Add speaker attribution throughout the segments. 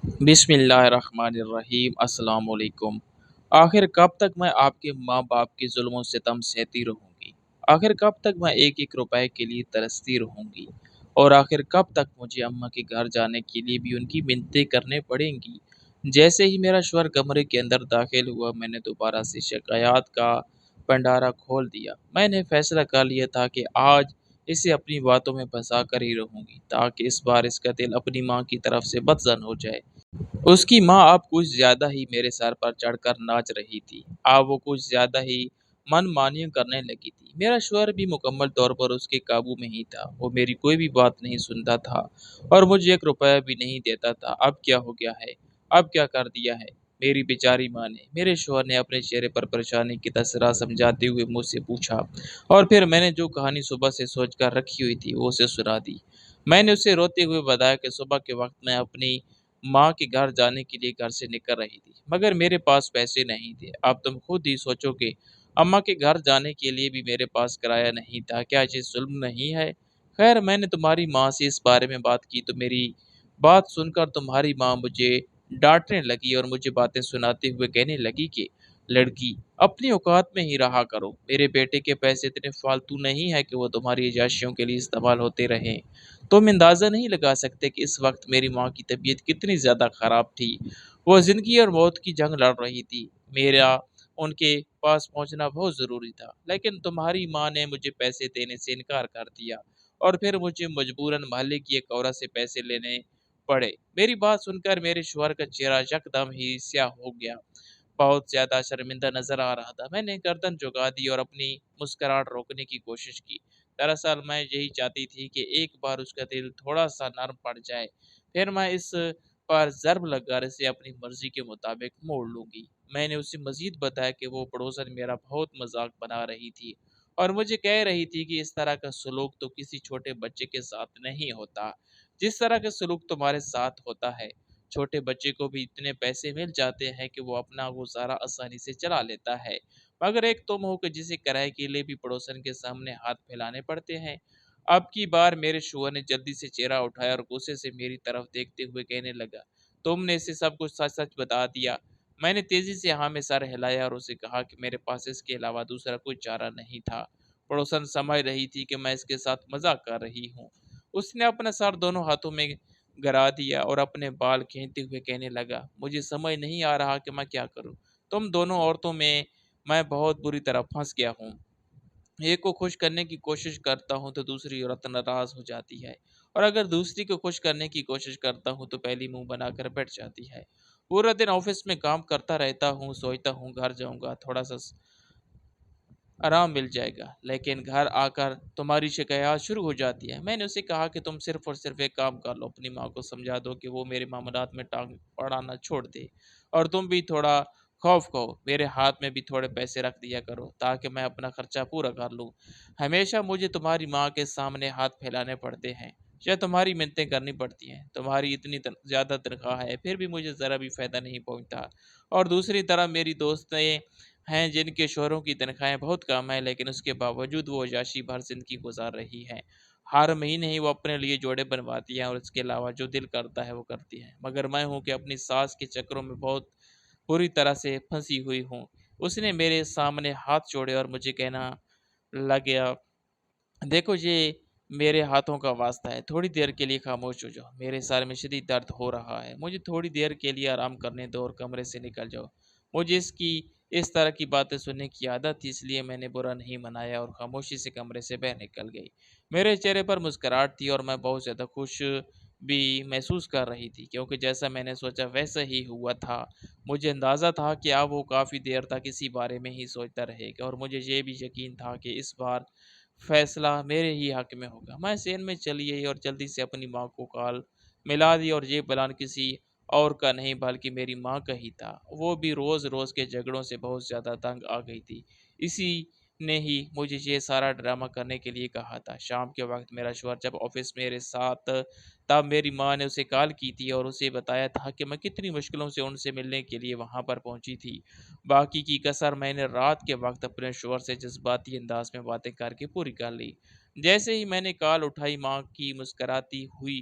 Speaker 1: بسم اللہ الرحمن الرحیم، السلام علیکم۔ آخر کب تک میں آپ کے ماں باپ کے ظلم و ستم سہتی رہوں گی؟ آخر کب تک میں ایک ایک روپے کے لیے ترستی رہوں گی؟ اور آخر کب تک مجھے اماں کے گھر جانے کے لیے بھی ان کی منتیں کرنے پڑیں گی؟ جیسے ہی میرا شوہر کمرے کے اندر داخل ہوا، میں نے دوبارہ سے شکایات کا بنڈارا کھول دیا۔ میں نے فیصلہ کر لیا تھا کہ آج اسے اپنی باتوں میں پھنسا کر ہی رہوں گی، تاکہ اس بار اس کا دل اپنی ماں کی طرف سے بدزن ہو جائے۔ اس کی ماں اب کچھ زیادہ ہی میرے سر پر چڑھ کر ناچ رہی تھی۔ اب وہ کچھ زیادہ ہی من مانی کرنے لگی تھی۔ میرا شوہر بھی مکمل طور پر اس کے قابو میں ہی تھا۔ وہ میری کوئی بھی بات نہیں سنتا تھا اور مجھے ایک روپیہ بھی نہیں دیتا تھا۔ اب کیا ہو گیا ہے؟ اب کیا کر دیا ہے میری بیچاری ماں نے؟ میرے شوہر نے اپنے چہرے پر پریشانی کی تسرا سمجھاتے ہوئے مجھ سے پوچھا، اور پھر میں نے جو کہانی صبح سے سوچ کر رکھی ہوئی تھی وہ اسے سنا دی۔ میں نے اسے روتے ہوئے بتایا کہ صبح کے وقت میں اپنی ماں کے گھر جانے کے لیے گھر سے نکل رہی تھی، مگر میرے پاس پیسے نہیں تھے۔ اب تم خود ہی سوچو کہ اماں کے گھر جانے کے لیے بھی میرے پاس کرایہ نہیں تھا۔ کیا یہ ظلم نہیں ہے؟ خیر، میں نے تمہاری ماں سے اس بارے میں بات کی تو میری بات سن کر تمہاری ماں مجھے ڈانٹنے لگی اور مجھے باتیں سناتے ہوئے کہنے لگی کہ لڑکی، اپنی اوقات میں ہی رہا کرو۔ میرے بیٹے کے پیسے اتنے فالتو نہیں ہے کہ وہ تمہاری عیاشیوں کے لیے استعمال ہوتے رہیں۔ تم اندازہ نہیں لگا سکتے کہ اس وقت میری ماں کی طبیعت کتنی زیادہ خراب تھی۔ وہ زندگی اور موت کی جنگ لڑ رہی تھی۔ میرا ان کے پاس پہنچنا بہت ضروری تھا، لیکن تمہاری ماں نے مجھے پیسے دینے سے انکار کر دیا اور پھر مجھے مجبوراً محلے کی ایک عورت سے پیسے لینے پڑے۔ میری بات سن کر میرے شوہر کا چہرہ یکدم ہی سیاہ ہو گیا۔ بہت زیادہ شرمندہ نظر آ رہا تھا۔ میں نے گردن جھکا دی اور اپنی مسکراہٹ روکنے کی کوشش کی۔ دراصل میں یہی چاہتی تھی کہ ایک بار اس کا دل تھوڑا سا نرم پڑ جائے، پھر میں اس پر ضرب لگ کر اسے اپنی مرضی کے مطابق موڑ لوں گی۔ میں نے اسے مزید بتایا کہ وہ پڑوسن میرا بہت مذاق بنا رہی تھی اور مجھے کہہ رہی تھی کہ اس طرح کا سلوک تو کسی چھوٹے بچے کے ساتھ نہیں ہوتا، جس طرح کا سلوک تمہارے ساتھ ہوتا ہے۔ چھوٹے بچے کو بھی اتنے پیسے مل جاتے ہیں کہ وہ اپنا گزارا آسانی سے چلا لیتا ہے، مگر ایک تم ہو کہ جسے کرائے کے لیے بھی پڑوسن کے سامنے ہاتھ پھیلانے پڑتے ہیں۔ اب کی بار میرے شوہر نے جلدی سے چہرہ اٹھایا اور غصے سے میری طرف دیکھتے ہوئے کہنے لگا، تم نے اسے سب کچھ سچ سچ بتا دیا؟ میں نے تیزی سے ہاں میں سر ہلایا اور اسے کہا کہ میرے پاس اس کے علاوہ دوسرا کوئی چارہ نہیں تھا۔ پڑوسن سمجھ رہی تھی کہ میں اس کے ساتھ مذاق کر رہی ہوں۔ اس نے اپنا سر دونوں ہاتھوں میں گرا دیا اور اپنے بال کھینچتے ہوئے کہنے لگا، مجھے سمجھ نہیں آ رہا کہ میں کیا کروں۔ تم دونوں عورتوں میں بہت بری طرح پھنس گیا ہوں۔ ایک کو خوش کرنے کی کوشش کرتا ہوں تو دوسری عورت ناراض ہو جاتی ہے، اور اگر دوسری کو خوش کرنے کی کوشش کرتا ہوں تو پہلی منہ بنا کر بیٹھ جاتی ہے۔ پورا دن آفس میں کام کرتا رہتا ہوں، سوچتا ہوں گھر جاؤں گا تھوڑا سا آرام مل جائے گا، لیکن گھر آ کر تمہاری شکایات شروع ہو جاتی ہے۔ میں نے اسے کہا کہ تم صرف اور صرف ایک کام کر لو، اپنی ماں کو سمجھا دو کہ وہ میرے معاملات میں ٹانگ اڑانا چھوڑ دے، اور تم بھی تھوڑا خوف کھو، میرے ہاتھ میں بھی تھوڑے پیسے رکھ دیا کرو تاکہ میں اپنا خرچہ پورا کر لوں۔ ہمیشہ مجھے تمہاری ماں کے سامنے ہاتھ پھیلانے پڑتے ہیں یا تمہاری منتیں کرنی پڑتی ہیں۔ تمہاری اتنی زیادہ تنخواہ ہے پھر بھی مجھے ذرا بھی فائدہ نہیں پہنچتا، اور دوسری طرف میری دوستیں ہیں جن کے شوہروں کی تنخواہیں بہت کم ہیں، لیکن اس کے باوجود وہ عیاشی بھر زندگی گزار رہی ہیں۔ ہر مہینے ہی وہ اپنے لیے جوڑے بنواتی ہیں اور اس کے علاوہ جو دل کرتا ہے وہ کرتی ہیں، مگر میں ہوں کہ اپنی ساس کے چکروں میں بہت بری طرح سے پھنسی ہوئی ہوں۔ اس نے میرے سامنے ہاتھ جوڑے اور مجھے کہنا لگا، دیکھو یہ میرے ہاتھوں کا واسطہ ہے، تھوڑی دیر کے لیے خاموش ہو جاؤ، میرے سر میں شدید درد ہو رہا ہے، مجھے تھوڑی دیر کے لیے آرام کرنے دو اور کمرے سے نکل جاؤ۔ مجھے اس طرح کی باتیں سننے کی عادت تھی، اس لیے میں نے برا نہیں منایا اور خاموشی سے کمرے سے باہر نکل گئی۔ میرے چہرے پر مسکراہٹ تھی اور میں بہت زیادہ خوش بھی محسوس کر رہی تھی، کیونکہ جیسا میں نے سوچا ویسا ہی ہوا تھا۔ مجھے اندازہ تھا کہ اب وہ کافی دیر تک اسی بارے میں ہی سوچتا رہے گا، اور مجھے یہ بھی یقین تھا کہ اس بار فیصلہ میرے ہی حق میں ہوگا۔ میں سین میں چلی گئی اور جلدی سے اپنی ماں کو کال ملا دی، اور یہ پلان کسی اور کا نہیں بلکہ میری ماں کا ہی تھا۔ وہ بھی روز روز کے جھگڑوں سے بہت زیادہ تنگ آ گئی تھی، اسی نے ہی مجھے یہ سارا ڈرامہ کرنے کے لیے کہا تھا۔ شام کے وقت میرا شوہر جب آفس میرے ساتھ، تب میری ماں نے اسے کال کی تھی اور اسے بتایا تھا کہ میں کتنی مشکلوں سے ان سے ملنے کے لیے وہاں پر پہنچی تھی۔ باقی کی کسر میں نے رات کے وقت اپنے شوہر سے جذباتی انداز میں باتیں کر کے پوری کر لی۔ جیسے ہی میں نے کال اٹھائی، ماں کی مسکراتی ہوئی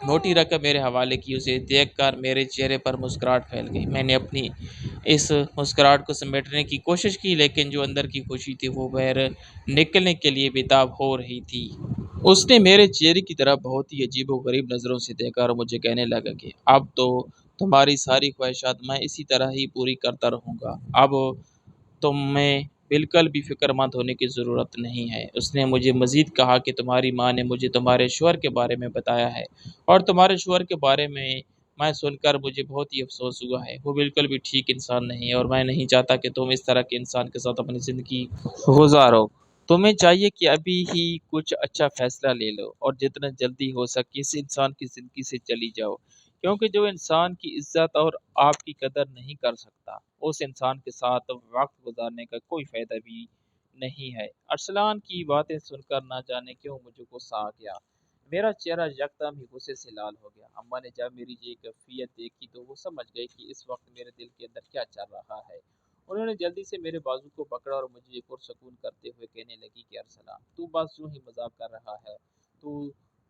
Speaker 1: موٹی رقم میرے حوالے کی۔ اسے دیکھ کر میرے چہرے پر مسکراہٹ پھیل گئی۔ میں نے اپنی اس مسکراہٹ کو سمیٹنے کی کوشش کی، لیکن جو اندر کی خوشی تھی وہ باہر نکلنے کے لیے بےتاب ہو رہی تھی۔ اس نے میرے چہرے کی طرف بہت ہی عجیب و غریب نظروں سے دیکھا اور مجھے کہنے لگا کہ اب تو تمہاری ساری خواہشات میں اسی طرح ہی پوری کرتا رہوں گا۔ اب تمہیں بالکل بھی فکر مند ہونے کی ضرورت نہیں ہے۔ اس نے مجھے مزید کہا کہ تمہاری ماں نے مجھے تمہارے شوہر کے بارے میں بتایا ہے، اور تمہارے شوہر کے بارے میں سن کر مجھے بہت ہی افسوس ہوا ہے۔ وہ بالکل بھی ٹھیک انسان نہیں ہے، اور میں نہیں چاہتا کہ تم اس طرح کے انسان کے ساتھ اپنی زندگی گزارو۔ تمہیں چاہیے کہ ابھی ہی کچھ اچھا فیصلہ لے لو اور جتنا جلدی ہو سکے اس انسان کی زندگی سے چلی جاؤ، کیونکہ جو انسان کی عزت اور آپ کی قدر نہیں کر سکتا، اس انسان کے ساتھ وقت گزارنے کا کوئی فائدہ بھی نہیں ہے۔ ارسلان کی باتیں سن کر نہ جانے کیوں مجھے غصہ آ گیا۔ میرا چہرہ یکدم ہی غصے سے لال ہو گیا۔ اماں نے جب میری یہ کیفیت دیکھی تو وہ سمجھ گئی کہ اس وقت میرے دل کے اندر کیا چل رہا ہے۔ انہوں نے جلدی سے میرے بازو کو پکڑا اور مجھے پرسکون کرتے ہوئے کہنے لگی کہ ارسلان، تو بس یوں ہی مذاق کر رہا ہے۔ تو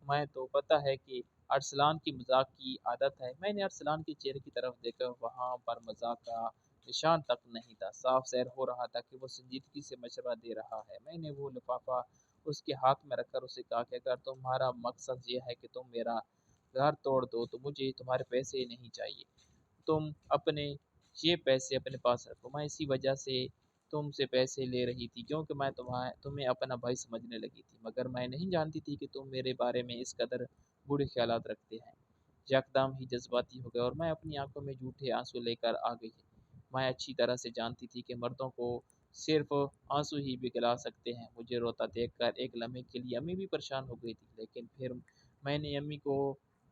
Speaker 1: میں تو پتہ ہے کہ ارسلان کی مذاق کی عادت ہے۔ میں نے ارسلان کے چہرے کی طرف دیکھا، وہاں پر مذاق کا نشان تک نہیں تھا۔ صاف ظاہر ہو رہا تھا کہ وہ سنجیدگی سے مشورہ دے رہا ہے۔ میں نے وہ لفافہ اس کے ہاتھ میں رکھ کر اسے کہا کہ اگر تمہارا مقصد یہ ہے کہ تم میرا گھر توڑ دو تو مجھے تمہارے پیسے نہیں چاہیے۔ تم اپنے یہ پیسے اپنے پاس رکھو۔ میں اسی وجہ سے تم سے پیسے لے رہی تھی کیونکہ میں تمہیں اپنا بھائی سمجھنے لگی تھی، مگر میں نہیں جانتی تھی کہ تم میرے بارے میں اس قدر برے خیالات رکھتے ہیں۔ یکدم ہی جذباتی ہو گیا اور میں اپنی آنکھوں میں جھوٹے آنسو لے کر آ گئی۔ میں اچھی طرح سے جانتی تھی کہ مردوں کو صرف آنسو ہی پگھلا سکتے ہیں۔ مجھے روتا دیکھ کر ایک لمحے کے لیے امی بھی پریشان ہو گئی تھی، لیکن پھر میں نے امی کو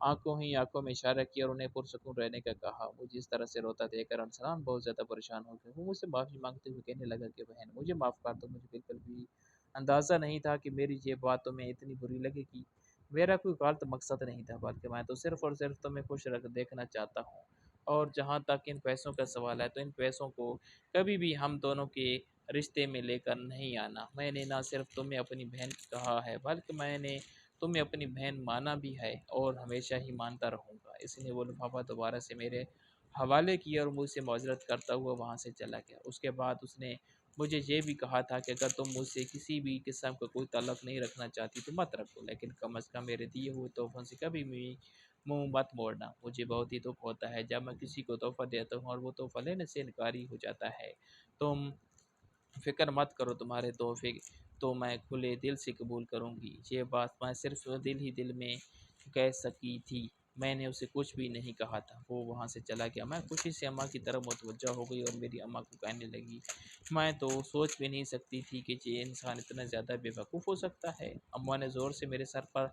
Speaker 1: آنکھوں میں اشارہ کیا اور انہیں پرسکون رہنے کا کہا۔ مجھے اس طرح سے روتا دیکھ کر ارسلان بہت زیادہ پریشان ہو گیا۔ وہ مجھ سے معافی مانگتے ہوئے کہنے لگا کہ بہن مجھے معاف کر دو، مجھے بالکل بھی اندازہ نہیں تھا کہ میری یہ بات تمہیں اتنی بری لگے گی۔ میرا کوئی غلط مقصد نہیں تھا، بلکہ میں تو صرف اور صرف تمہیں خوش دیکھنا چاہتا ہوں۔ اور جہاں تک ان پیسوں کا سوال ہے تو ان پیسوں کو کبھی بھی ہم دونوں کے رشتے میں لے کر نہیں آنا۔ میں نے نہ صرف تمہیں اپنی بہن کہا ہے، بلکہ میں نے تمہیں اپنی بہن مانا بھی ہے اور ہمیشہ ہی مانتا رہوں گا۔ اس نے وہ لفافہ دوبارہ سے میرے حوالے کیا اور مجھ سے معذرت کرتا ہوا وہاں سے چلا گیا۔ اس کے بعد اس نے مجھے یہ بھی کہا تھا کہ اگر تم مجھ سے کسی بھی قسم کا کوئی تعلق نہیں رکھنا چاہتی تو مت رکھو، لیکن کم از کم میرے دیے ہوئے تحفوں سے کبھی بھی منہ مت موڑنا۔ مجھے بہت ہی دکھ ہوتا ہے جب میں کسی کو تحفہ دیتا ہوں اور وہ تحفہ لینے سے انکاری ہو جاتا ہے۔ تم فکر مت کرو، تمہارے تحفے تو میں کھلے دل سے قبول کروں گی۔ یہ بات میں صرف دل ہی دل میں کہہ سکی تھی، میں نے اسے کچھ بھی نہیں کہا تھا۔ وہ وہاں سے چلا گیا۔ میں خوشی سے اماں کی طرف متوجہ ہو گئی اور میری اماں کو کہنے لگی، میں تو سوچ بھی نہیں سکتی تھی کہ یہ انسان اتنا زیادہ بے وقوف ہو سکتا ہے۔ اماں نے زور سے میرے سر پر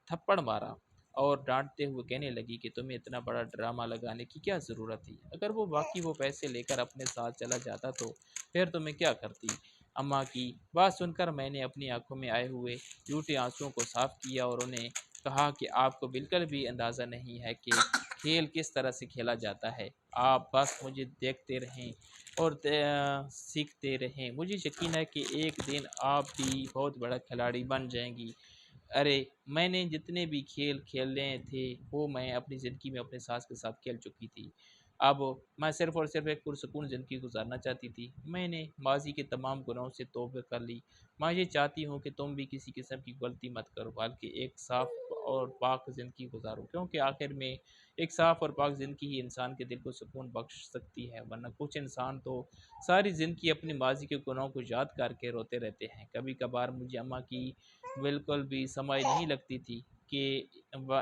Speaker 1: تھپڑ مارا اور ڈانٹتے ہوئے کہنے لگی کہ تمہیں اتنا بڑا ڈرامہ لگانے کی کیا ضرورت تھی؟ اگر وہ واقعی وہ پیسے لے کر اپنے ساتھ چلا جاتا تو پھر تمہیں کیا کرتی؟ اماں کی بات سن کر میں نے اپنی آنکھوں میں آئے ہوئے جھوٹے آنسوؤں کو صاف کیا اور انہیں کہا کہ آپ کو بالکل بھی اندازہ نہیں ہے کہ کھیل کس طرح سے کھیلا جاتا ہے۔ آپ بس مجھے دیکھتے رہیں اور سیکھتے رہیں۔ مجھے یقین ہے کہ ایک دن آپ بھی بہت بڑا کھلاڑی بن جائیں گی۔ ارے میں نے جتنے بھی کھیل کھیلنے تھے وہ میں اپنی زندگی میں اپنے ساس کے ساتھ کھیل چکی تھی۔ اب میں صرف اور صرف ایک پرسکون زندگی گزارنا چاہتی تھی۔ میں نے ماضی کے تمام گناہوں سے توبہ کر لی۔ میں یہ چاہتی ہوں کہ تم بھی کسی قسم کی غلطی مت کرو، بلکہ ایک صاف اور پاک زندگی گزارو، کیونکہ آخر میں ایک صاف اور پاک زندگی ہی انسان کے دل کو سکون بخش سکتی ہے، ورنہ کچھ انسان تو ساری زندگی اپنے ماضی کے گناہوں کو یاد کر کے روتے رہتے ہیں۔ کبھی کبھار مجھے اماں کی بالکل بھی سمجھ نہیں لگتی تھی کہ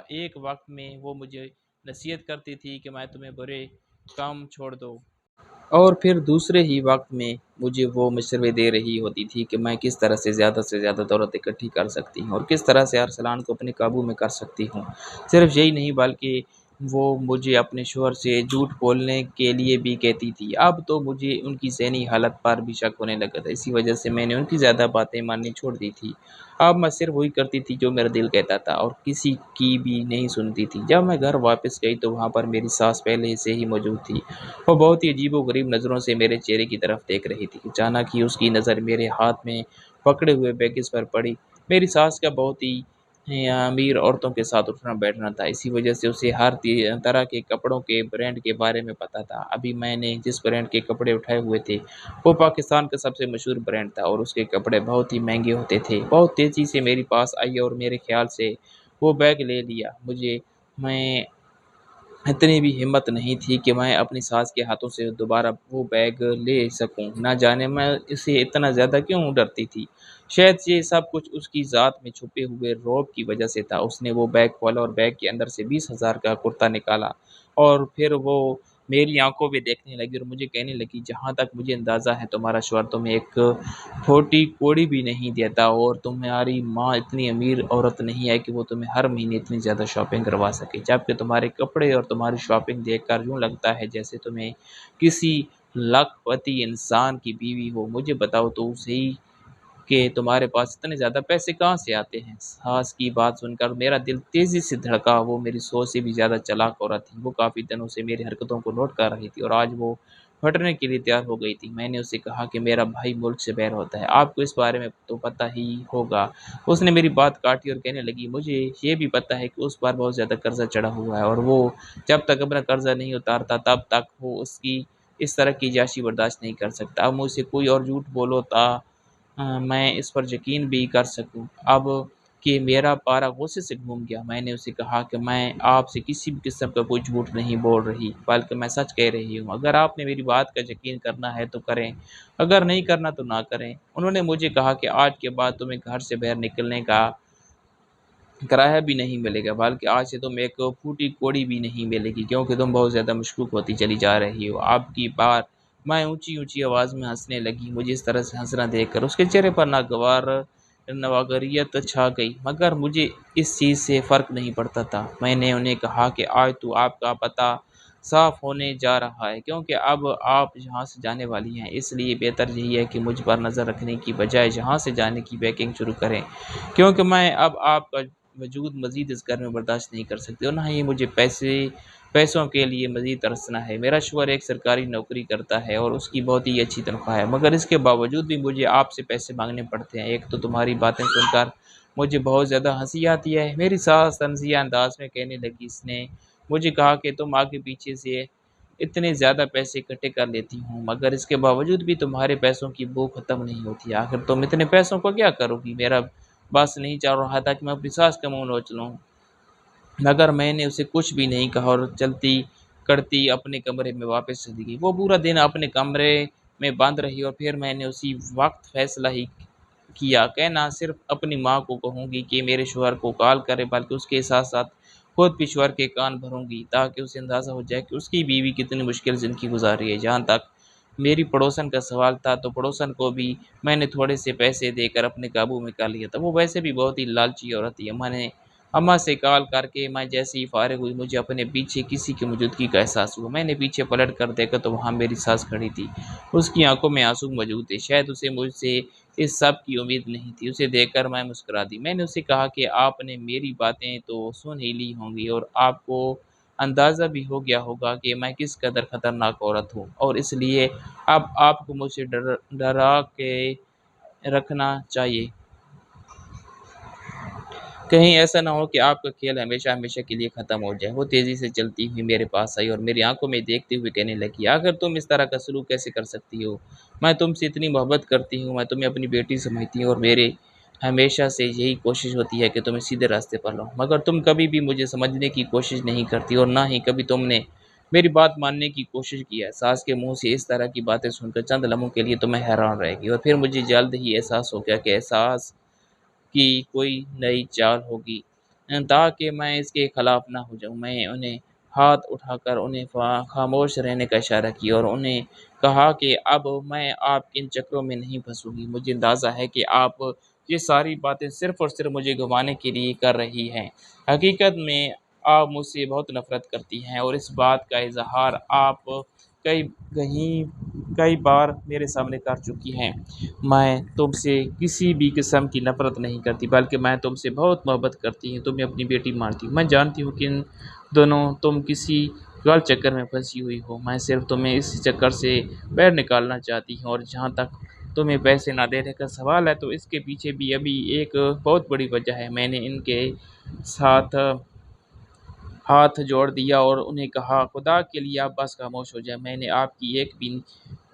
Speaker 1: ایک وقت میں وہ مجھے نصیحت کرتی تھی کہ میں تمہیں برے کام چھوڑ دو، اور پھر دوسرے ہی وقت میں مجھے وہ مشورے دے رہی ہوتی تھی کہ میں کس طرح سے زیادہ دولت اکٹھی کر سکتی ہوں اور کس طرح سے ارسلان کو اپنے قابو میں کر سکتی ہوں۔ صرف یہی نہیں بلکہ وہ مجھے اپنے شوہر سے جھوٹ بولنے کے لیے بھی کہتی تھی۔ اب تو مجھے ان کی ذہنی حالت پر بھی شک ہونے لگا تھا، اسی وجہ سے میں نے ان کی زیادہ باتیں ماننی چھوڑ دی تھی۔ اب میں صرف وہی کرتی تھی جو میرا دل کہتا تھا اور کسی کی بھی نہیں سنتی تھی۔ جب میں گھر واپس گئی تو وہاں پر میری ساس پہلے سے ہی موجود تھی۔ وہ بہت ہی عجیب و غریب نظروں سے میرے چہرے کی طرف دیکھ رہی تھی۔ اچانک ہی اس کی نظر میرے ہاتھ میں پکڑے ہوئے بیگز پر پڑی۔ میری ساس کا بہت ہی یا امیر عورتوں کے ساتھ اٹھنا بیٹھنا تھا، اسی وجہ سے اسے ہر طرح کے کپڑوں کے برانڈ کے بارے میں پتہ تھا۔ ابھی میں نے جس برانڈ کے کپڑے اٹھائے ہوئے تھے وہ پاکستان کا سب سے مشہور برانڈ تھا اور اس کے کپڑے بہت ہی مہنگے ہوتے تھے۔ بہت تیزی سے میرے پاس آئی اور میرے خیال سے وہ بیگ لے لیا۔ میں اتنی بھی ہمت نہیں تھی کہ میں اپنی ساس کے ہاتھوں سے دوبارہ وہ بیگ لے سکوں۔ نہ جانے میں اسے اتنا زیادہ کیوں ڈرتی تھی۔ شاید یہ سب کچھ اس کی ذات میں چھپے ہوئے رعب کی وجہ سے تھا۔ اس نے وہ بیگ کھولا اور بیگ کے اندر سے 20,000 کا کرتا نکالا اور پھر وہ میری آنکھوں میں دیکھنے لگی اور مجھے کہنے لگی، جہاں تک مجھے اندازہ ہے تمہارا شوہر تمہیں ایک پھوٹی کوڑی بھی نہیں دیتا اور تمہاری ماں اتنی امیر عورت نہیں ہے کہ وہ تمہیں ہر مہینے اتنی زیادہ شاپنگ کروا سکے، جبکہ تمہارے کپڑے اور تمہاری شاپنگ دیکھ کر یوں لگتا ہے جیسے تمہیں کسی لاکھ پتی انسان کی بیوی ہو۔ مجھے بتاؤ تو صحیح کہ تمہارے پاس اتنے زیادہ پیسے کہاں سے آتے ہیں؟ ساس کی بات سن کر میرا دل تیزی سے دھڑکا۔ وہ میری سوچ سے بھی زیادہ چالاک عورت تھی۔ وہ کافی دنوں سے میری حرکتوں کو نوٹ کر رہی تھی اور آج وہ پھٹنے کے لیے تیار ہو گئی تھی۔ میں نے اسے کہا کہ میرا بھائی ملک سے باہر ہوتا ہے، آپ کو اس بارے میں تو پتہ ہی ہوگا۔ اس نے میری بات کاٹی اور کہنے لگی، مجھے یہ بھی پتہ ہے کہ اس پر بہت زیادہ قرضہ چڑھا ہوا ہے اور وہ جب تک اپنا قرضہ نہیں اتارتا تب تک وہ اس طرح کی عیاشی برداشت نہیں کر سکتا۔ اب مجھ سے کوئی اور جھوٹ بولو تا میں اس پر یقین بھی کر سکوں۔ اب کہ میرا پارا غصے سے گھوم گیا، میں نے اسے کہا کہ میں آپ سے کسی بھی قسم کا کوئی جھوٹ نہیں بول رہی، بلکہ میں سچ کہہ رہی ہوں۔ اگر آپ نے میری بات کا یقین کرنا ہے تو کریں، اگر نہیں کرنا تو نہ کریں۔ انہوں نے مجھے کہا کہ آج کے بعد تمہیں گھر سے باہر نکلنے کا کرایہ بھی نہیں ملے گا، بلکہ آج سے تم ایک پھوٹی کوڑی بھی نہیں ملے گی، کیونکہ تم بہت زیادہ مشکوک ہوتی چلی جا رہی ہو۔ اب کی بار میں اونچی اونچی آواز میں ہنسنے لگی۔ مجھے اس طرح سے ہنسنا دیکھ کر اس کے چہرے پر ناگواری چھا گئی، مگر مجھے اس چیز سے فرق نہیں پڑتا تھا۔ میں نے انہیں کہا کہ آج تو آپ کا پتہ صاف ہونے جا رہا ہے، کیونکہ اب آپ یہاں سے جانے والی ہیں، اس لیے بہتر یہی ہے کہ مجھ پر نظر رکھنے کی بجائے یہاں سے جانے کی پیکنگ شروع کریں، کیونکہ میں اب آپ کا وجود مزید اس گھر میں برداشت نہیں کر سکتی اور نہ ہی مجھے پیسوں کے لیے مزید ترسنا ہے۔ میرا شوہر ایک سرکاری نوکری کرتا ہے اور اس کی بہت ہی اچھی تنخواہ ہے، مگر اس کے باوجود بھی مجھے آپ سے پیسے مانگنے پڑتے ہیں۔ ایک تو تمہاری باتیں سن کر مجھے بہت زیادہ ہنسی آتی ہے، میری ساس طنزیہ انداز میں کہنے لگی۔ اس نے مجھے کہا کہ تم آگے پیچھے سے اتنے زیادہ پیسے اکٹھے کر لیتی ہوں، مگر اس کے باوجود بھی تمہارے پیسوں کی بو ختم نہیں ہوتی، آخر تم اتنے پیسوں کو کیا کرو گی؟ میرا بس نہیں چل رہا تھا کہ میں اپنی ساس کا منہ نوچ لوں، مگر میں نے اسے کچھ بھی نہیں کہا اور چلتی کرتی اپنے کمرے میں واپس چلی گئی۔ وہ پورا دن اپنے کمرے میں بند رہی اور پھر میں نے اسی وقت فیصلہ ہی کیا کہ نہ صرف اپنی ماں کو کہوں گی کہ میرے شوہر کو کال کرے، بلکہ اس کے ساتھ ساتھ خود بھی شوہر کے کان بھروں گی، تاکہ اسے اندازہ ہو جائے کہ اس کی بیوی کتنی مشکل زندگی گزاری ہے۔ جہاں تک میری پڑوسن کا سوال تھا تو پڑوسن کو بھی میں نے تھوڑے سے پیسے دے کر اپنے قابو میں کر لیا تھا۔ وہ ویسے بھی بہت ہی لالچی عورت تھی۔ اماں سے کال کر کے میں جیسے ہی فارغ ہوئی، مجھے اپنے پیچھے کسی کی موجودگی کا احساس ہوا۔ میں نے پیچھے پلٹ کر دیکھا تو وہاں میری ساس کھڑی تھی۔ اس کی آنکھوں میں آنسو موجود تھے، شاید اسے مجھ سے اس سب کی امید نہیں تھی۔ اسے دیکھ کر میں مسکرا دی۔ میں نے اسے کہا کہ آپ نے میری باتیں تو سن ہی لی ہوں گی اور آپ کو اندازہ بھی ہو گیا ہوگا کہ میں کس قدر خطرناک عورت ہوں، اور اس لیے اب آپ کو مجھ سے ڈرا کے رکھنا چاہیے، کہیں ایسا نہ ہو کہ آپ کا کھیل ہمیشہ ہمیشہ کے لیے ختم ہو جائے۔ وہ تیزی سے چلتی ہوئی میرے پاس آئی اور میری آنکھوں میں دیکھتے ہوئے کہنے لگی، آخر تم اس طرح کا سلوک کیسے کر سکتی ہو؟ میں تم سے اتنی محبت کرتی ہوں، میں تمہیں اپنی بیٹی سمجھتی ہوں اور میرے ہمیشہ سے یہی کوشش ہوتی ہے کہ تمہیں سیدھے راستے پر لاؤں، مگر تم کبھی بھی مجھے سمجھنے کی کوشش نہیں کرتی اور نہ ہی کبھی تم نے میری بات ماننے کی کوشش کی ہے۔ ساس کے منہ سے اس طرح کی باتیں سن کر چند لمحوں کے لیے تو میں حیران رہ گئی اور پھر مجھے جلد ہی احساس ہو گیا کہ احساس کی کوئی نئی چال ہوگی تاکہ میں اس کے خلاف نہ ہو جاؤں۔ میں انہیں ہاتھ اٹھا کر انہیں خاموش رہنے کا اشارہ کیا اور انہیں کہا کہ اب میں آپ کے ان چکروں میں نہیں پھنسوں گی۔ مجھے اندازہ ہے کہ آپ یہ ساری باتیں صرف اور صرف مجھے گھمانے کے لیے کر رہی ہیں۔ حقیقت میں آپ مجھ سے بہت نفرت کرتی ہیں اور اس بات کا اظہار آپ کئی بار میرے سامنے کر چکی ہیں۔ میں تم سے کسی بھی قسم کی نفرت نہیں کرتی، بلکہ میں تم سے بہت محبت کرتی ہوں، تمہیں اپنی بیٹی مانتی ہوں۔ میں جانتی ہوں کہ ان دونوں تم کسی غلط چکر میں پھنسی ہوئی ہو، میں صرف تمہیں اس چکر سے باہر نکالنا چاہتی ہوں، اور جہاں تک تمہیں پیسے نہ دینے کا سوال ہے، تو اس کے پیچھے بھی ابھی ایک بہت بڑی وجہ ہے۔ میں نے ان کے ساتھ ہاتھ جوڑ دیا اور انہیں کہا، خدا کے لیے آپ بس خاموش ہو جائیں۔ میں نے آپ کی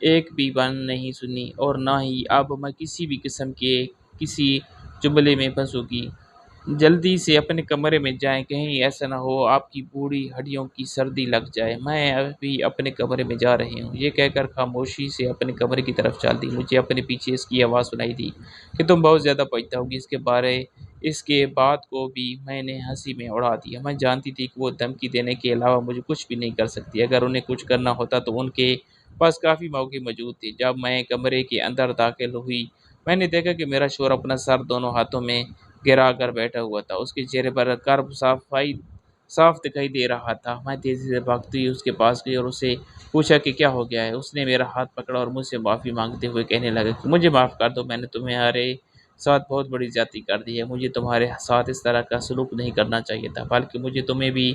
Speaker 1: ایک بھی بات نہیں سنی، اور نہ ہی اب میں کسی بھی قسم کے کسی جملے میں پھنسوں گی۔ جلدی سے اپنے کمرے میں جائیں، کہیں ایسا نہ ہو آپ کی بوڑھی ہڈیوں کی سردی لگ جائے۔ میں ابھی اپنے کمرے میں جا رہی ہوں۔ یہ کہہ کر خاموشی سے اپنے کمرے کی طرف چل دی۔ مجھے اپنے پیچھے اس کی آواز سنائی دی کہ تم بہت زیادہ پچھتا ہوگی۔ اس کے بعد کو بھی میں نے ہنسی میں اڑا دیا۔ میں جانتی تھی کہ وہ دھمکی دینے کے علاوہ مجھے کچھ بھی نہیں کر سکتی۔ اگر انہیں کچھ کرنا ہوتا تو ان کے پاس کافی موقع موجود تھے۔ جب میں کمرے کے اندر داخل ہوئی، میں نے دیکھا کہ میرا شوہر اپنا سر دونوں ہاتھوں میں گرا کر بیٹھا ہوا تھا۔ اس کے چہرے پر کرب صاف دکھائی دے رہا تھا۔ میں تیزی سے بھاگتی ہوئی اس کے پاس گئی اور اسے پوچھا کہ کیا ہو گیا ہے۔ اس نے میرا ہاتھ پکڑا اور مجھ سے معافی مانگتے ہوئے کہنے لگا کہ مجھے معاف کر دو، میں نے تمہارے ساتھ بہت بڑی زیادتی کر دی ہے۔ مجھے تمہارے ساتھ اس طرح کا سلوک نہیں کرنا چاہیے تھا، بلکہ مجھے تمہیں بھی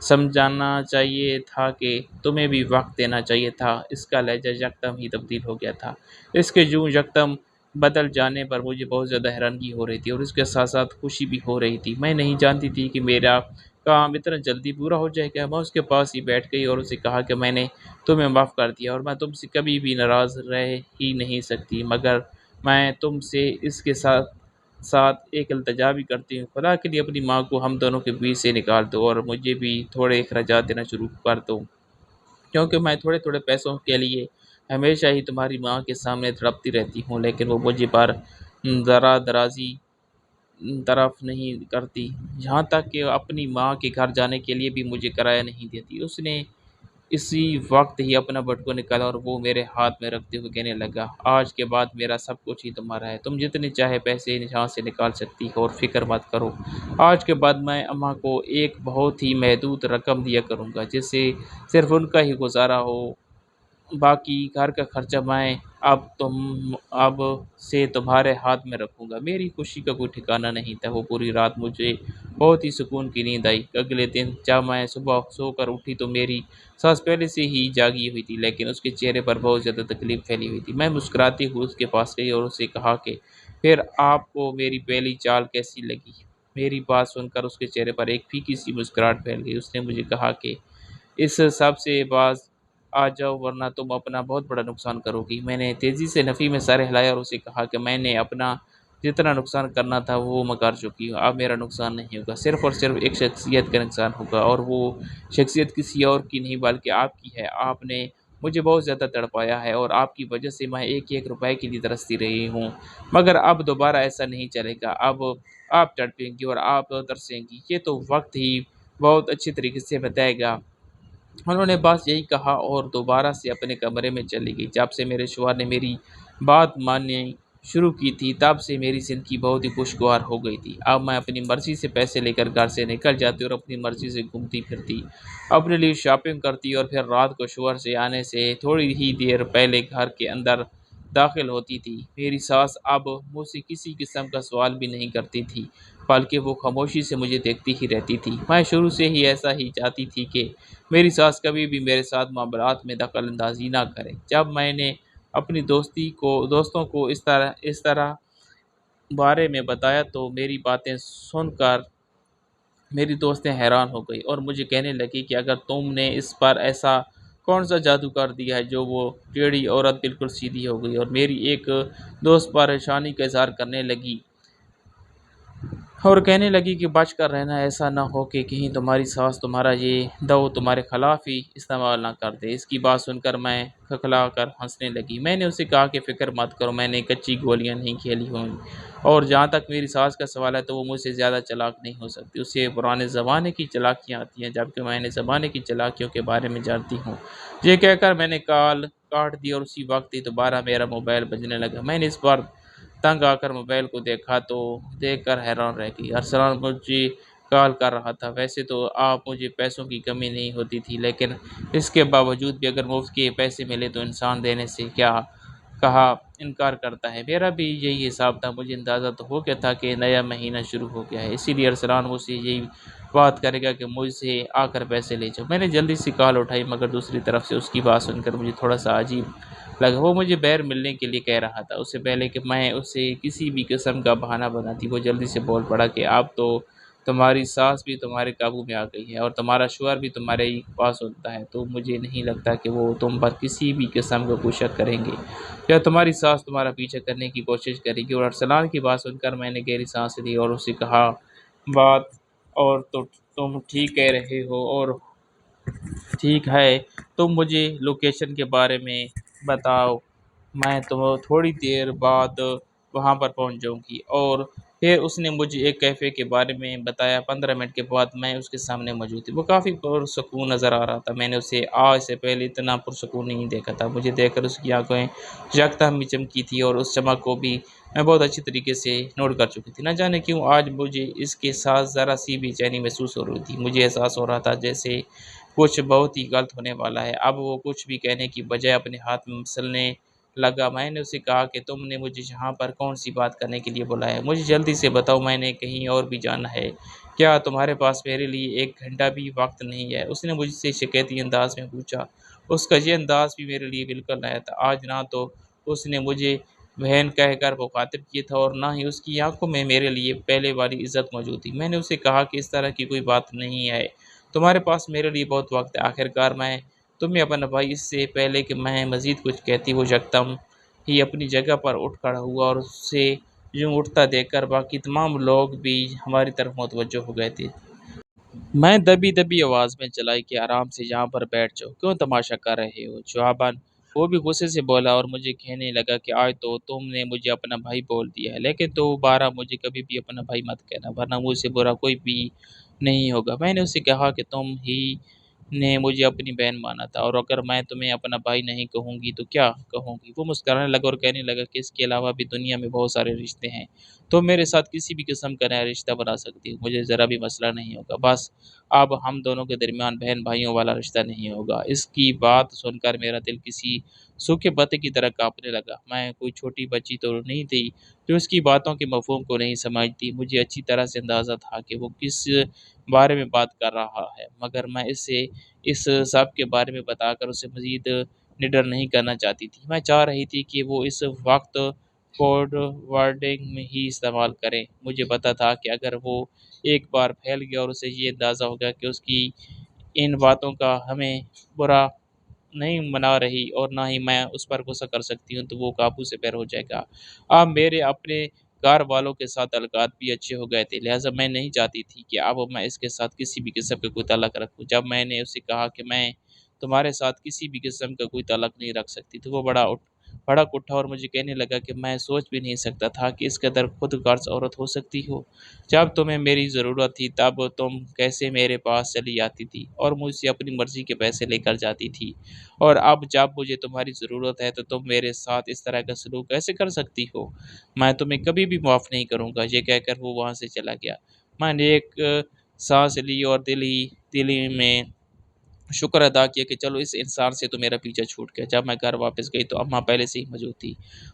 Speaker 1: سمجھانا چاہیے تھا، کہ تمہیں بھی وقت دینا چاہیے تھا۔ اس کا لہجہ یکدم ہی تبدیل ہو گیا تھا۔ اس کے یوں یکدم بدل جانے پر مجھے بہت زیادہ حیرانگی ہو رہی تھی، اور اس کے ساتھ ساتھ خوشی بھی ہو رہی تھی۔ میں نہیں جانتی تھی کہ میرا کام اتنا جلدی پورا ہو جائے گا۔ میں اس کے پاس ہی بیٹھ گئی اور اسے کہا کہ میں نے تمہیں معاف کر دیا، اور میں تم سے کبھی بھی ناراض رہ ہی نہیں سکتی، مگر میں تم سے اس کے ساتھ ساتھ ایک التجا بھی کرتی ہوں۔ خدا کے لیے اپنی ماں کو ہم دونوں کے بیچ سے نکال دو، اور مجھے بھی تھوڑے اخراجات دینا شروع کر دو، کیونکہ میں تھوڑے تھوڑے پیسوں کے لیے ہمیشہ ہی تمہاری ماں کے سامنے تڑپتی رہتی ہوں، لیکن وہ مجھے پر ذرا درازی طرف نہیں کرتی، یہاں تک کہ اپنی ماں کے گھر جانے کے لیے بھی مجھے کرایہ نہیں دیتی۔ اس نے اسی وقت ہی اپنا بٹوہ نکالا اور وہ میرے ہاتھ میں رکھتے ہوئے کہنے لگا، آج کے بعد میرا سب کچھ ہی تمہارا ہے، تم جتنے چاہے پیسے یہاں سے نکال سکتی ہو، اور فکر مت کرو، آج کے بعد میں اماں کو ایک بہت ہی محدود رقم دیا کروں گا، جس سے صرف ان کا ہی گزارا ہو، باقی گھر کا خرچہ میں اب سے تمہارے ہاتھ میں رکھوں گا۔ میری خوشی کا کوئی ٹھکانہ نہیں تھا۔ وہ پوری رات مجھے بہت ہی سکون کی نیند آئی۔ اگلے دن جب میں صبح سو کر اٹھی تو میری ساس پہلے سے ہی جاگی ہوئی تھی، لیکن اس کے چہرے پر بہت زیادہ تکلیف پھیلی ہوئی تھی۔ میں مسکراتی ہوئی اس کے پاس گئی اور اسے کہا کہ پھر آپ کو میری پہلی چال کیسی لگی؟ میری بات سن کر اس کے چہرے پر ایک پھیکی سی مسکراہٹ پھیل گئی۔ اس نے مجھے کہا کہ اس سب سے باز آ جاؤ، ورنہ تم اپنا بہت بڑا نقصان کرو گی۔ میں نے تیزی سے نفی میں سر ہلایا اور اسے کہا کہ میں نے اپنا جتنا نقصان کرنا تھا وہ میں کر چکی ہوں، اب میرا نقصان نہیں ہوگا، صرف اور صرف ایک شخصیت کا نقصان ہوگا، اور وہ شخصیت کسی اور کی نہیں بلکہ آپ کی ہے۔ آپ نے مجھے بہت زیادہ تڑپایا ہے، اور آپ کی وجہ سے میں ایک ایک روپے کے لیے ترستی رہی ہوں، مگر اب دوبارہ ایسا نہیں چلے گا۔ اب آپ تڑپیں گی اور آپ ترسیں گی، یہ تو وقت ہی بہت اچھے طریقے سے بتائے گا۔ انہوں نے بس یہی کہا اور دوبارہ سے اپنے کمرے میں چلی گئی۔ جب سے میرے شوہر نے میری بات ماننی شروع کی تھی، تب سے میری زندگی بہت ہی خوشگوار ہو گئی تھی۔ اب میں اپنی مرضی سے پیسے لے کر گھر سے نکل جاتی اور اپنی مرضی سے گھومتی پھرتی، اپنے لیے شاپنگ کرتی، اور پھر رات کو شوہر سے آنے سے تھوڑی ہی دیر پہلے گھر کے اندر داخل ہوتی تھی۔ میری ساس اب مجھ سے کسی قسم کا سوال بھی نہیں کرتی تھی، بلکہ وہ خاموشی سے مجھے دیکھتی ہی رہتی تھی۔ میں شروع سے ہی ایسا ہی چاہتی تھی کہ میری ساس کبھی بھی میرے ساتھ معاملات میں دخل اندازی نہ کرے۔ جب میں نے اپنی دوستوں کو اس طرح بارے میں بتایا تو میری باتیں سن کر میری دوستیں حیران ہو گئی اور مجھے کہنے لگی کہ اگر تم نے اس پر ایسا کون سا جادو کر دیا ہے جو وہ ٹیڑھی عورت بالکل سیدھی ہو گئی۔ اور میری ایک دوست پریشانی کا اظہار کرنے لگی اور کہنے لگی کہ بچ کر رہنا، ایسا نہ ہو کہ کہیں تمہاری ساس تمہارا یہ دو تمہارے خلاف ہی استعمال نہ کر دے۔ اس کی بات سن کر میں کھکھلا کر ہنسنے لگی۔ میں نے اسے کہا کہ فکر مت کرو، میں نے کچی گولیاں نہیں کھیلی ہوئیں، اور جہاں تک میری ساس کا سوال ہے تو وہ مجھ سے زیادہ چلاک نہیں ہو سکتی، اسے پرانے زمانے کی چالاکیاں آتی ہیں، جبکہ میں نئے زمانے کی چالاکیوں کے بارے میں جانتی ہوں۔ یہ کہہ کر میں نے کال کاٹ دی اور اسی وقت ہی دوبارہ میرا موبائل بجنے لگا۔ میں نے اس بار تنگ آ کر موبائل کو دیکھا تو دیکھ کر حیران رہ گئی۔ ارسلان مجھے کال کر رہا تھا۔ ویسے تو آپ مجھے پیسوں کی کمی نہیں ہوتی تھی، لیکن اس کے باوجود بھی اگر مفت کے پیسے ملے تو انسان دینے سے کیا کہا انکار کرتا ہے۔ میرا بھی یہی حساب تھا، مجھے اندازہ تو ہو گیا تھا کہ نیا مہینہ شروع ہو گیا ہے، اسی لیے ارسلان مجھ سے یہی بات کرے گا کہ مجھ سے آ کر پیسے لے جاؤ۔ میں نے جلدی سے کال اٹھائی، مگر دوسری طرف سے اس کی بات سن کر مجھے تھوڑا سا عجیب لگا۔ وہ مجھے بیر ملنے کے لیے کہہ رہا تھا، اس سے پہلے کہ میں اسے کسی بھی قسم کا بہانہ بناتی وہ جلدی سے بول پڑا کہ اب تو تمہاری ساس بھی تمہارے قابو میں آ گئی ہے اور تمہارا شوہر بھی تمہارے ہی پاس ہوتا ہے، تو مجھے نہیں لگتا کہ وہ تم پر کسی بھی قسم کا کوئی شک کریں گے یا تمہاری ساس تمہارا پیچھا کرنے کی کوشش کرے گی۔ اور ارسلان کی بات سن کر میں نے گہری سانس لی اور اسے کہا، بات اور تو تم ٹھیک کہہ رہے ہو اور ٹھیک ہے، تم مجھے لوکیشن کے بارے میں بتاؤ، میں تو تھوڑی دیر بعد وہاں پر پہنچ جاؤں گی۔ اور پھر اس نے مجھے ایک کیفے کے بارے میں بتایا۔ 15 منٹ کے بعد میں اس کے سامنے موجود تھی۔ وہ کافی پرسکون نظر آ رہا تھا۔ میں نے اسے آج سے پہلے اتنا پرسکون نہیں دیکھا تھا۔ مجھے دیکھ کر اس کی آنکھیں یکدم میں چمکی تھی اور اس چمک کو بھی میں بہت اچھی طریقے سے نوٹ کر چکی تھی۔ نہ جانے کیوں آج مجھے اس کے ساتھ ذرا سی بے چینی محسوس ہو رہی تھی۔ مجھے احساس ہو رہا تھا جیسے کچھ بہت ہی غلط ہونے والا ہے۔ اب وہ کچھ بھی کہنے کی بجائے اپنے ہاتھ میں مسلنے لگا۔ میں نے اسے کہا کہ تم نے مجھے یہاں پر کون سی بات کرنے کے لیے بلایا ہے؟ مجھے جلدی سے بتاؤ، میں نے کہیں اور بھی جانا ہے۔ کیا تمہارے پاس میرے لیے 1 گھنٹہ بھی وقت نہیں ہے؟ اس نے مجھ سے شکایتی انداز میں پوچھا۔ اس کا یہ انداز بھی میرے لیے بالکل نیا تھا۔ آج نہ تو اس نے مجھے بہن کہہ کر مخاطب کیا تھا اور نہ ہی اس کی آنکھوں میں میرے لیے پہلے والی عزت موجود تھی۔ میں نے اسے کہا کہ اس طرح کی کوئی بات نہیں ہے، تمہارے پاس میرے لیے بہت وقت ہے۔ آخرکار میں تمہیں اپنا بھائی۔ اس سے پہلے کہ میں مزید کچھ کہتی وہ یکدم ہی اپنی جگہ پر اٹھ کھڑا ہوا اور اسے یوں اٹھتا دیکھ کر باقی تمام لوگ بھی ہماری طرف متوجہ ہو گئے تھے۔ میں دبی دبی آواز میں چلائی کہ آرام سے یہاں پر بیٹھ جاؤ، کیوں تماشا کر رہے ہو؟ جواباً وہ بھی غصے سے بولا اور مجھے کہنے لگا کہ آج تو تم نے مجھے اپنا بھائی بول دیا ہے، لیکن دوبارہ مجھے کبھی بھی اپنا بھائی مت کہنا، ورنہ مجھ سے برا کوئی بھی نہیں ہوگا۔ میں نے اسے کہا کہ تم ہی نے مجھے اپنی بہن مانا تھا، اور اگر میں تمہیں اپنا بھائی نہیں کہوں گی تو کیا کہوں گی؟ وہ مسکرانے لگا اور کہنے لگا کہ اس کے علاوہ بھی دنیا میں بہت سارے رشتے ہیں، تم میرے ساتھ کسی بھی قسم کا نیا رشتہ بنا سکتی ہو، مجھے ذرا بھی مسئلہ نہیں ہوگا، بس اب ہم دونوں کے درمیان بہن بھائیوں والا رشتہ نہیں ہوگا۔ اس کی بات سن کر میرا دل کسی سوکھے پتے کی طرح کانپنے لگا۔ میں کوئی چھوٹی بچی تو نہیں تھی جو اس کی باتوں کے مفہوم کو نہیں سمجھتی۔ مجھے اچھی طرح سے اندازہ تھا کہ وہ کس بارے میں بات کر رہا ہے، مگر میں اسے اس سب کے بارے میں بتا کر اسے مزید نڈر نہیں کرنا چاہتی تھی۔ میں چاہ رہی تھی کہ وہ اس وقت کوڈ ورڈنگ میں ہی استعمال کریں۔ مجھے پتا تھا کہ اگر وہ ایک بار پھیل گیا اور اسے یہ اندازہ ہو گیا کہ اس کی ان باتوں کا ہمیں برا نہیں منا رہی اور نہ ہی میں اس پر غصہ کر سکتی ہوں، تو وہ قابو سے باہر ہو جائے گا۔ اب میرے اپنے گھر والوں کے ساتھ تعلقات بھی اچھے ہو گئے تھے، لہٰذا میں نہیں چاہتی تھی کہ اب میں اس کے ساتھ کسی بھی قسم کا کوئی تعلق رکھوں۔ جب میں نے اسے کہا کہ میں تمہارے ساتھ کسی بھی قسم کا کوئی تعلق نہیں رکھ سکتی، تو وہ بڑا اٹھا اور مجھے کہنے لگا کہ میں سوچ بھی نہیں سکتا تھا کہ اس قدر خود غرض عورت ہو سکتی ہو۔ جب تمہیں میری ضرورت تھی تب تم کیسے میرے پاس چلی آتی تھی اور مجھ سے اپنی مرضی کے پیسے لے کر جاتی تھی، اور اب جب مجھے تمہاری ضرورت ہے تو تم میرے ساتھ اس طرح کا سلوک کیسے کر سکتی ہو؟ میں تمہیں کبھی بھی معاف نہیں کروں گا۔ یہ کہہ کر وہ وہاں سے چلا گیا۔ میں نے ایک سانس لی اور دل ہی میں شکر ادا کیا کہ چلو اس انسان سے تو میرا پیچھا چھوٹ گیا۔ جب میں گھر واپس گئی تو اماں پہلے سے ہی موجود تھی۔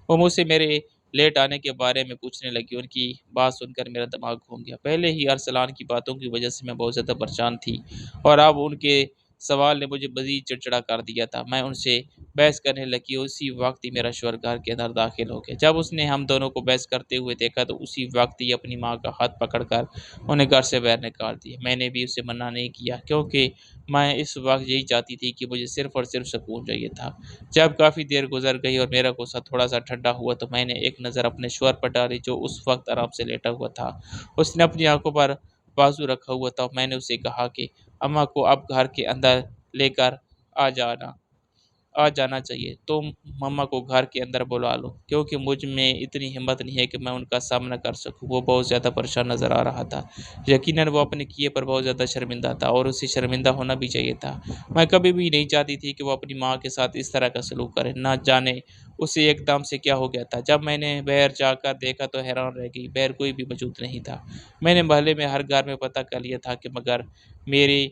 Speaker 1: وہ مجھ سے میرے لیٹ آنے کے بارے میں پوچھنے لگی۔ ان کی بات سن کر میرا دماغ گھوم گیا۔ پہلے ہی ارسلان کی باتوں کی وجہ سے میں بہت زیادہ پریشان تھی، اور اب ان کے سوال نے مجھے مزید چڑچڑا کر دیا تھا۔ میں ان سے بحث کرنے لگی اور اسی وقت ہی میرا شوہر گھر کے اندر داخل ہو گیا۔ جب اس نے ہم دونوں کو بحث کرتے ہوئے دیکھا تو اسی وقت ہی اپنی ماں کا ہاتھ پکڑ کر انہیں گھر سے باہر نکال دیا۔ میں نے بھی اسے منع نہیں کیا، کیونکہ میں اس وقت یہی چاہتی تھی کہ مجھے صرف اور صرف سکون چاہیے تھا۔ جب کافی دیر گزر گئی اور میرا غصہ تھوڑا سا ٹھنڈا ہوا تو میں نے ایک نظر اپنے شوہر پر ڈالی جو اس وقت آرام سے لیٹا ہوا تھا۔ اس نے اپنی آنکھوں پر بازو رکھا ہوا تھا۔ میں نے اسے کہا کہ اماں کو اب گھر کے اندر لے کر آ جانا چاہیے، تم مما کو گھر کے اندر بلا لو، کیونکہ مجھ میں اتنی ہمت نہیں ہے کہ میں ان کا سامنا کر سکوں۔ وہ بہت زیادہ پریشان نظر آ رہا تھا۔ یقیناً وہ اپنے کیے پر بہت زیادہ شرمندہ تھا، اور اسے شرمندہ ہونا بھی چاہیے تھا۔ میں کبھی بھی نہیں چاہتی تھی کہ وہ اپنی ماں کے ساتھ اس طرح کا سلوک کرے۔ نہ جانے اسے ایک دم سے کیا ہو گیا تھا۔ جب میں نے باہر جا کر دیکھا تو حیران رہ گئی، باہر کوئی بھی موجود نہیں تھا۔ میں نے محلے میں ہر گھر میں پتہ کر لیا تھا کہ مگر میرے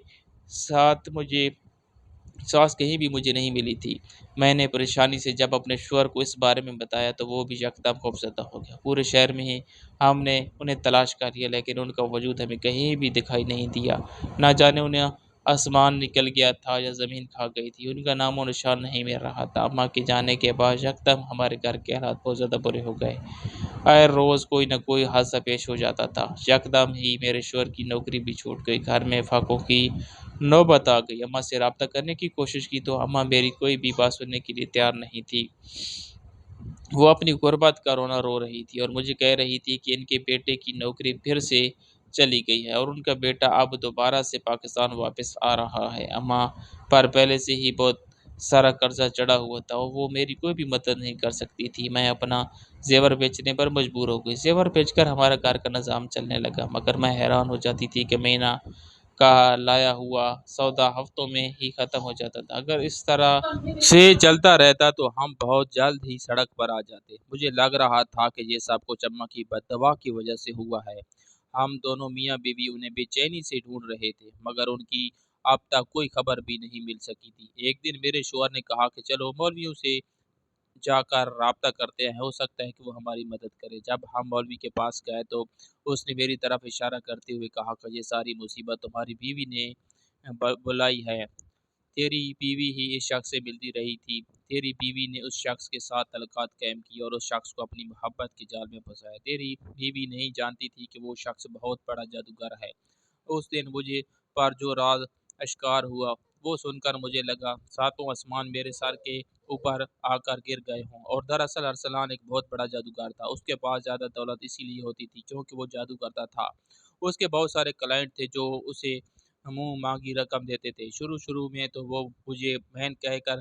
Speaker 1: ساس کہیں بھی مجھے نہیں ملی تھی۔ میں نے پریشانی سے جب اپنے شوہر کو اس بارے میں بتایا تو وہ بھی یکدم خوفزدہ ہو گیا۔ پورے شہر میں ہی ہم نے انہیں تلاش کر لیا، لیکن ان کا وجود ہمیں کہیں بھی دکھائی نہیں دیا۔ نہ جانے انہیں آسمان نکل گیا تھا یا زمین کھا گئی تھی، ان کا نام و نشان نہیں مل رہا تھا۔ اماں کے جانے کے بعد یکدم ہمارے گھر کے حالات بہت زیادہ برے ہو گئے۔ ہر روز کوئی نہ کوئی حادثہ پیش ہو جاتا تھا۔ یکدم ہی میرے شوہر کی نوکری بھی چھوٹ گئی، گھر میں فاقوں کی نوبت آ گئی۔ اماں سے رابطہ کرنے کی کوشش کی تو اماں میری کوئی بھی بات سننے کے لیے تیار نہیں تھی۔ وہ اپنی غربت کا رونا رو رہی تھی اور مجھے کہہ رہی تھی کہ ان کے بیٹے کی نوکری پھر سے چلی گئی ہے اور ان کا بیٹا اب دوبارہ سے پاکستان واپس آ رہا ہے۔ اماں پر پہلے سے ہی بہت سارا قرضہ چڑھا ہوا تھا اور وہ میری کوئی بھی مدد نہیں کر سکتی تھی۔ میں اپنا زیور بیچنے پر مجبور ہو گئی۔ زیور بیچ کر ہمارا گھر کا نظام چلنے لگا، مگر میں حیران ہو جاتی تھی کہ مہینہ کا لایا ہوا سودا ہفتوں میں ہی ختم ہو جاتا تھا۔ اگر اس طرح سے چلتا رہتا تو ہم بہت جلد ہی سڑک پر آ جاتے۔ مجھے لگ رہا تھا کہ یہ سب کچھ اماں کی بد دعا کی وجہ سے ہوا ہے۔ ہم دونوں میاں بیوی انہیں بے چینی سے ڈھونڈ رہے تھے، مگر ان کی اب تک کوئی خبر بھی نہیں مل سکی تھی۔ ایک دن میرے شوہر نے کہا کہ چلو مولویوں سے جا کر رابطہ کرتے ہیں، ہو سکتا ہے کہ وہ ہماری مدد کرے۔ جب ہم مولوی کے پاس گئے تو اس نے میری طرف اشارہ کرتے ہوئے کہا کہ یہ ساری مصیبت تمہاری بیوی نے بلائی ہے۔ تیری بیوی ہی اس شخص سے ملتی رہی تھی، تیری بیوی نے اس شخص کے ساتھ تعلقات قائم کی اور اس شخص کو اپنی محبت کے جال میں پھنسایا۔ تیری بیوی نہیں جانتی تھی کہ وہ شخص بہت بڑا جادوگر ہے۔ اس دن مجھے پر جو راز اشکار ہوا وہ سن کر مجھے لگا ساتوں آسمان میرے سر کے اوپر آ کر گر گئے ہوں، اور دراصل ارسلان ایک بہت بڑا جادوگر تھا۔ اس کے پاس زیادہ دولت اسی لیے ہوتی تھی کیونکہ وہ جادو کرتا تھا۔ اس کے بہت سارے کلائنٹ تھے جو اسے منہ مانگی رقم دیتے تھے۔ شروع میں تو وہ مجھے بہن کہہ کر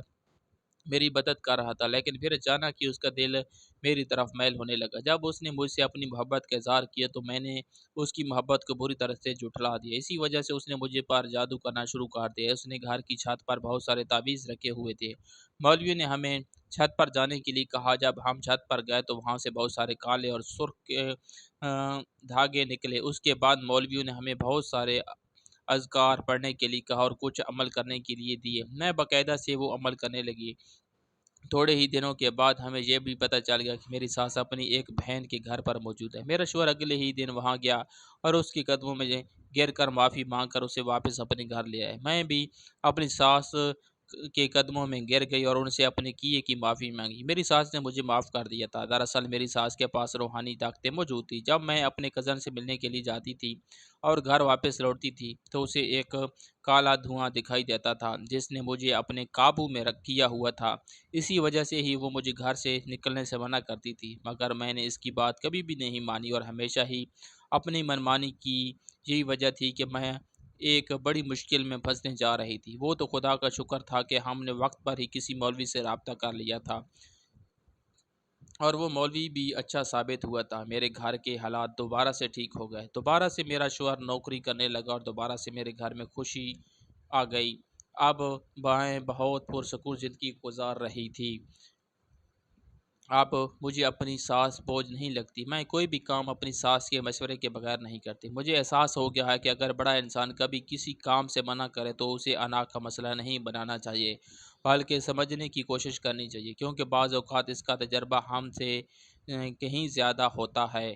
Speaker 1: میری مدد کر رہا تھا، لیکن پھر اچانک ہی اس کا دل میری طرف میل ہونے لگا۔ جب اس نے مجھ سے اپنی محبت کا اظہار کیا تو میں نے اس کی محبت کو بری طرح سے جھٹلا دیا۔ اسی وجہ سے اس نے مجھے پر جادو کرنا شروع کر دیا۔ اس نے گھر کی چھت پر بہت سارے تعویذ رکھے ہوئے تھے۔ مولویوں نے ہمیں چھت پر جانے کے لیے کہا۔ جب ہم چھت پر گئے تو وہاں سے بہت سارے کالے اور سرخ دھاگے نکلے۔ اس کے بعد مولویوں نے ہمیں بہت سارے اذکار پڑھنے کے لیے کہا اور کچھ عمل کرنے کے لیے دیے۔ میں باقاعدہ سے وہ عمل کرنے لگی۔ تھوڑے ہی دنوں کے بعد ہمیں یہ بھی پتہ چل گیا کہ میری ساس اپنی ایک بہن کے گھر پر موجود ہے۔ میرا شوہر اگلے ہی دن وہاں گیا اور اس کے قدموں میں گر کر معافی مانگ کر اسے واپس اپنے گھر لے آئے۔ میں بھی اپنی ساس کے قدموں میں گر گئی اور ان سے اپنے کیے کی معافی مانگی۔ میری ساس نے مجھے معاف کر دیا تھا۔ دراصل میری ساس کے پاس روحانی طاقتیں موجود تھیں۔ جب میں اپنے کزن سے ملنے کے لیے جاتی تھی اور گھر واپس لوٹتی تھی تو اسے ایک کالا دھواں دکھائی دیتا تھا جس نے مجھے اپنے قابو میں کیا ہوا تھا۔ اسی وجہ سے ہی وہ مجھے گھر سے نکلنے سے منع کرتی تھی، مگر میں نے اس کی بات کبھی بھی نہیں مانی اور ہمیشہ ہی اپنی منمانی کی۔ یہی وجہ تھی کہ میں ایک بڑی مشکل میں پھنسنے جا رہی تھی۔ وہ تو خدا کا شکر تھا کہ ہم نے وقت پر ہی کسی مولوی سے رابطہ کر لیا تھا اور وہ مولوی بھی اچھا ثابت ہوا تھا۔ میرے گھر کے حالات دوبارہ سے ٹھیک ہو گئے۔ دوبارہ سے میرا شوہر نوکری کرنے لگا اور دوبارہ سے میرے گھر میں خوشی آ گئی۔ اب بائیں بہت پرسکون زندگی گزار رہی تھی۔ اب مجھے اپنی ساس بوجھ نہیں لگتی۔ میں کوئی بھی کام اپنی ساس کے مشورے کے بغیر نہیں کرتی۔ مجھے احساس ہو گیا ہے کہ اگر بڑا انسان کبھی کسی کام سے منع کرے تو اسے انا کا مسئلہ نہیں بنانا چاہیے، بلکہ سمجھنے کی کوشش کرنی چاہیے، کیونکہ بعض اوقات اس کا تجربہ ہم سے کہیں زیادہ ہوتا ہے۔